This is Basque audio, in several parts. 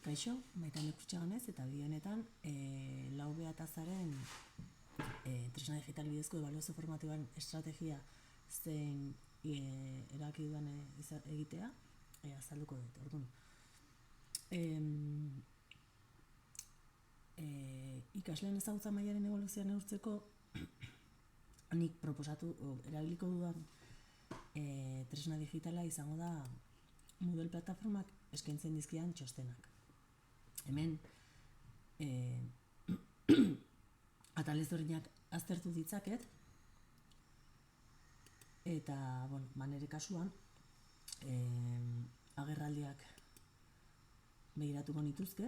Kaixo, Maitane Kurtxaganez eta bideo honetan lau behatazaren tresna digital bidezko ebaluazio formatiboan estrategia zein erabaki dudan egitea azalduko dut. Orduan, ikasleen ezagutza mailaren eboluzioa neurtzeko nik proposatu erabiliko dudan tresna digitala izango da Moodle plataformak eskaintzen dizkidan txostenak. Hemen atal ezberdinak aztertu ditzaket eta nire kasuan agerraldiak begiratuko nituzke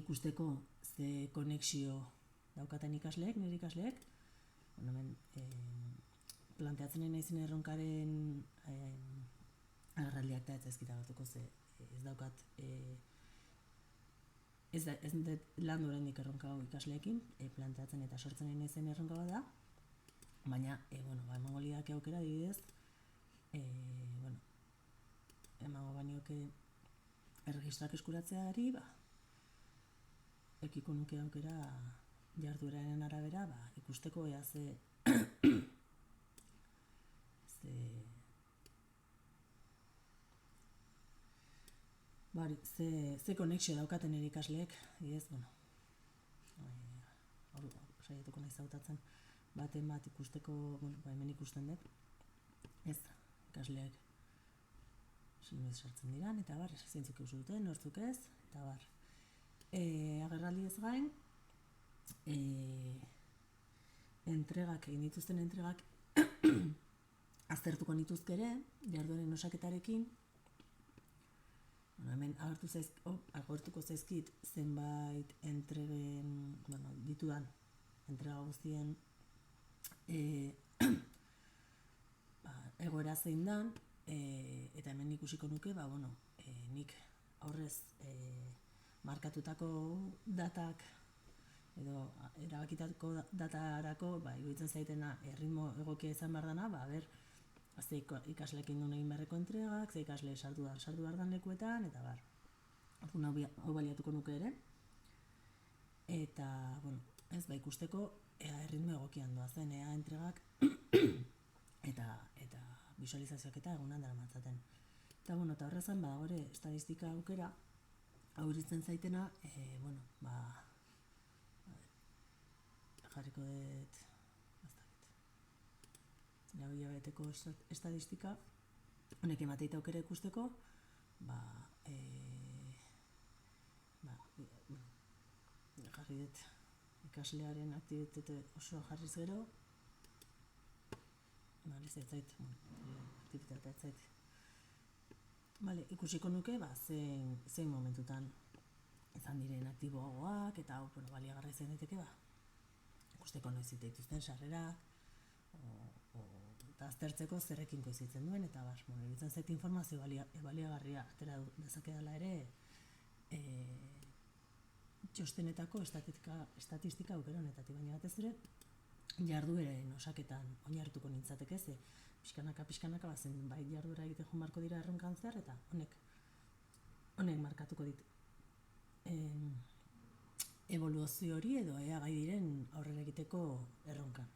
ikusteko ze konexio daukaten nire ikasleek. Hemen planteatzen naizen erronkaren agerraldiak da ez ezkita batuko ze ez daukat ez dut lan oraindik erronka hau ikasleekin planteatzen eta sortzen naizen erronka bat da, baina emango lidake aukera adibidez emango banioke erregistrak eskuratzeari ekiko nuke aukera jardueraren arabera ikusteko ea ze ze konexio daukaten ere ikasleek, saiatuko naiz hautatzen baten bat ikusteko, hemen ikusten dut, ikasleek noiz sartzen diran, eta zeintzuk eusu duten, nortzuk ez, eta agerraldi ez gain, egin dituzten entregak aztertuko nituzke ere, jardueren osaketarekin. Hemen agertuko zaizkit zenbait entregen, ditudan entrega guztien egoera zein dan, eta hemen ikusiko nuke, nik aurrez markatutako datak edo erabakitako datarako iruditzen zaitena erritmo egokia izan behar dana, ze ikasleekin duen egin beharreko entregak, ze ikasle sartu behar dan lekuetan, eta hau baliatuko nuke ere. Eta, ikusteko erritmo egokian doazen, entregak eta visualizazioak eta egunan dara matzaten. Eta horrezan, ere estadistika aukera, hau iritzen zaitena, jarriko dut, lau hilabeteko estadistika, honek emateita aukera ikusteko, jarri dut ikaslearen aktibitate osoa jarriz gero, aktibitatea ez zait. Ikusiko nuke, zein momentutan izan diren aktiboagoak, eta baliagarra izan daiteke, ikusteko noiz dituzten sarrerak, eta aztertzeko zerrekin koizitzen duen, eta iruditzen zait informazio baliagarria atera dezakedala ere txostenetako estatistika aukera honetatik, baina batez ere jardueren osaketan oinarrituko nintzateke, ze pixkanaka zenbait jarduera egiten joan beharko dira erronkan zehar, eta honek markatuko dit eboluzio hori edo ea gai diren aurrera egiteko erronkan.